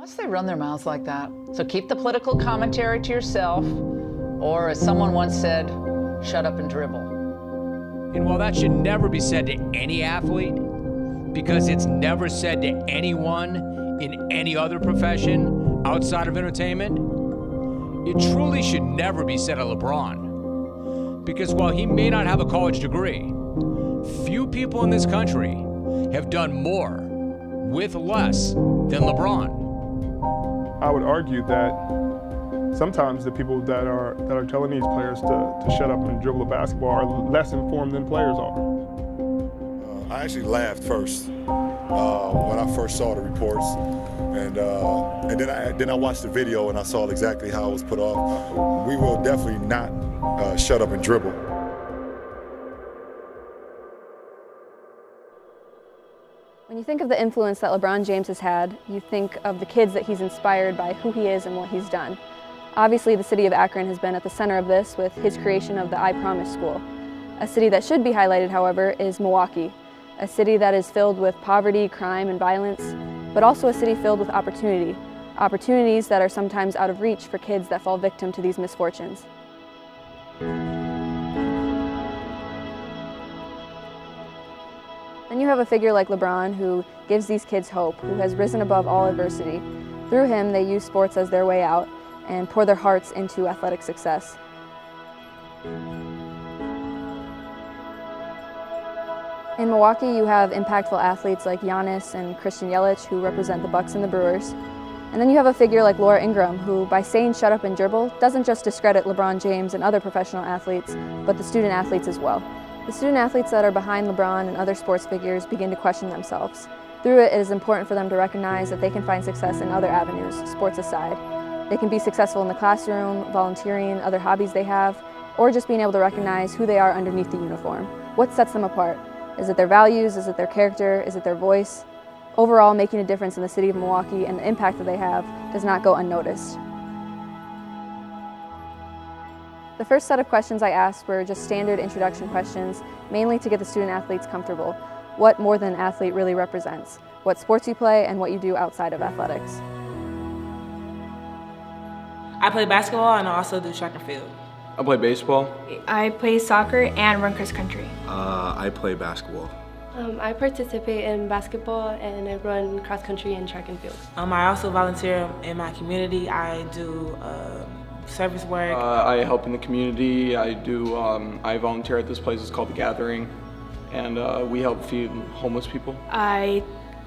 Unless they run their mouths like that. So keep the political commentary to yourself, or as someone once said, shut up and dribble. And while that should never be said to any athlete, because it's never said to anyone in any other profession outside of entertainment, it truly should never be said to LeBron. Because while he may not have a college degree, few people in this country have done more with less than LeBron. I would argue that sometimes the people that are telling these players to shut up and dribble a basketball are less informed than players are. I actually laughed first when I first saw the reports, and then I watched the video and I saw exactly how it was put off. We will definitely not shut up and dribble. When you think of the influence that LeBron James has had, you think of the kids that he's inspired by who he is and what he's done. Obviously, the city of Akron has been at the center of this with his creation of the I Promise School. A city that should be highlighted, however, is Milwaukee, a city that is filled with poverty, crime, and violence, but also a city filled with opportunity, opportunities that are sometimes out of reach for kids that fall victim to these misfortunes. Then you have a figure like LeBron who gives these kids hope, who has risen above all adversity. Through him, they use sports as their way out and pour their hearts into athletic success. In Milwaukee, you have impactful athletes like Giannis and Christian Yelich who represent the Bucks and the Brewers. And then you have a figure like Laura Ingraham who, by saying shut up and dribble, doesn't just discredit LeBron James and other professional athletes, but the student athletes as well. The student athletes that are behind LeBron and other sports figures begin to question themselves. Through it, it is important for them to recognize that they can find success in other avenues, sports aside. They can be successful in the classroom, volunteering, other hobbies they have, or just being able to recognize who they are underneath the uniform. What sets them apart? Is it their values? Is it their character? Is it their voice? Overall, making a difference in the city of Milwaukee and the impact that they have does not go unnoticed. The first set of questions I asked were just standard introduction questions, mainly to get the student athletes comfortable. What more than an athlete really represents, what sports you play, and what you do outside of athletics. I play basketball and I also do track and field. I play baseball. I play soccer and run cross country. I play basketball. I participate in basketball and I run cross country and track and field. I also volunteer in my community. I do service work. I help in the community. I volunteer at this place. It's called The Gathering, and we help feed homeless people. I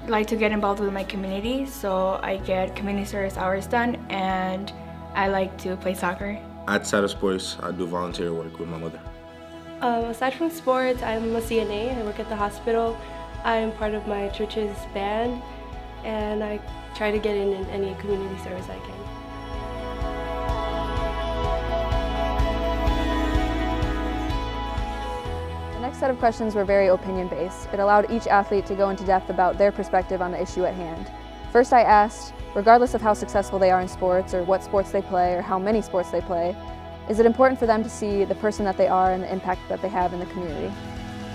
like to get involved with my community, so I get community service hours done, and I like to play soccer. Outside of sports, I do volunteer work with my mother. Aside from sports, I'm a CNA. I work at the hospital. I'm part of my church's band, and I try to get in any community service I can. The next set of questions were very opinion-based. It allowed each athlete to go into depth about their perspective on the issue at hand. First I asked, regardless of how successful they are in sports or what sports they play or how many sports they play, is it important for them to see the person that they are and the impact that they have in the community?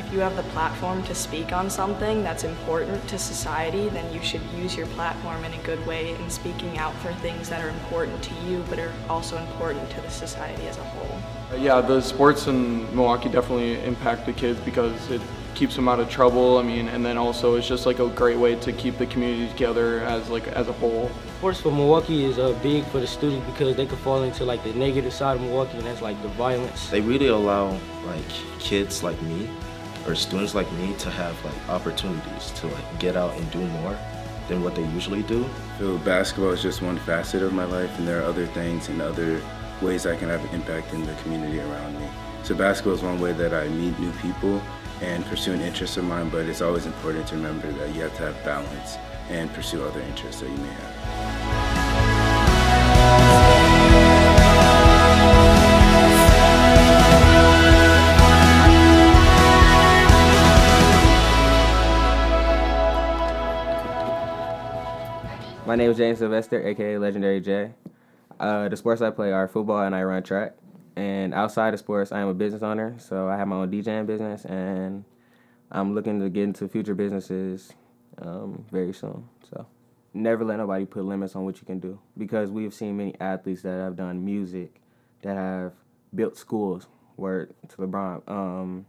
If you have the platform to speak on something that's important to society, then you should use your platform in a good way in speaking out for things that are important to you but are also important to the society as a whole. Yeah, the sports in Milwaukee definitely impact the kids because it keeps them out of trouble. And then also it's just like a great way to keep the community together as a whole. Sports for Milwaukee is big for the students because they could fall into like the negative side of Milwaukee, and that's like the violence. They really allow like kids like me or students like me to have like opportunities to like get out and do more than what they usually do. I feel basketball is just one facet of my life, and there are other things and other ways I can have an impact in the community around me. So basketball is one way that I meet new people and pursue an interest of mine, but it's always important to remember that you have to have balance and pursue other interests that you may have. My name is James Sylvester, aka Legendary J. The sports I play are football and I run track. And outside of sports, I am a business owner, so I have my own DJing business, and I'm looking to get into future businesses very soon. So. never let nobody put limits on what you can do, because we've seen many athletes that have done music, that have built schools, word to LeBron.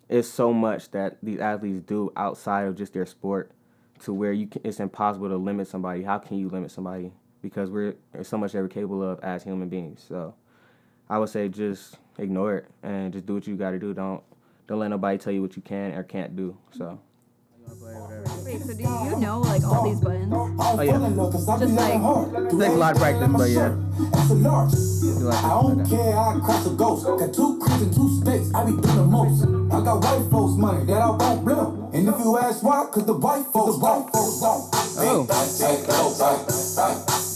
It's so much that these athletes do outside of just their sport to where it's impossible to limit somebody. How can you limit somebody? Because there's so much that we're capable of as human beings. So I would say just ignore it and just do what you got to do. Don't let nobody tell you what you can or can't do. So. Wait, so do you know like all these buttons? Oh yeah. Just like it takes a lot of practice, but yeah. I don't care, I cross the ghost. Got 2 cribs and 2 states, I be doing the most. I got white folks money that I won't blow. And if you ask why, cause the white folks don't. Big bang, take little bang.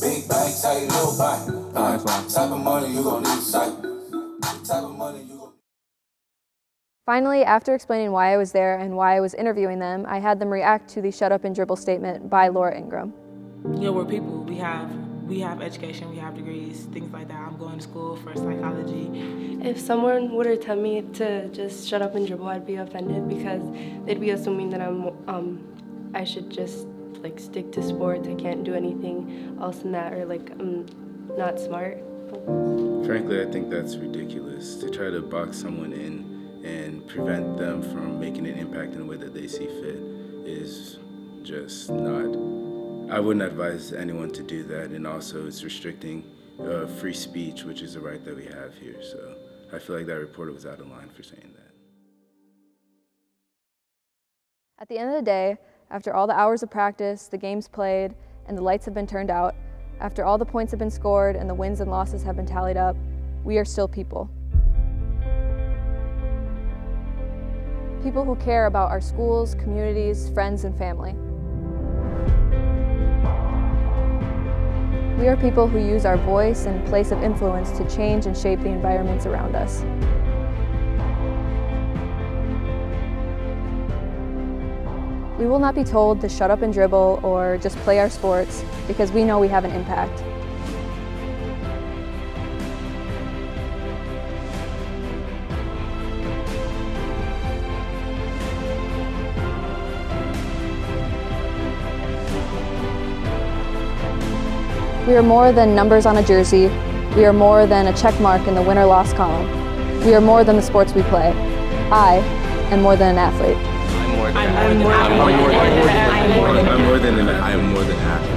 Big bang, take little bang. Type of money you gon' need sight. Type of money you gon'. Finally, after explaining why I was there and why I was interviewing them, I had them react to the shut up and dribble statement by Laura Ingram. You know, we're people. We have education, we have degrees, things like that. I'm going to school for psychology. If someone were to tell me to just shut up and dribble, I'd be offended, because they'd be assuming that I should just like stick to sports. I can't do anything else than that, or like I'm not smart. Frankly, I think that's ridiculous to try to box someone in and prevent them from making an impact in the way that they see fit is just not. I wouldn't advise anyone to do that, and also it's restricting free speech, which is a right that we have here. So I feel like that reporter was out of line for saying that. At the end of the day, after all the hours of practice, the games played, and the lights have been turned out, after all the points have been scored and the wins and losses have been tallied up, we are still people. People who care about our schools, communities, friends, and family. We are people who use our voice and place of influence to change and shape the environments around us. We will not be told to shut up and dribble or just play our sports, because we know we have an impact. We are more than numbers on a jersey. We are more than a check mark in the win or loss column. We are more than the sports we play. I am more than an athlete. I'm more than an athlete.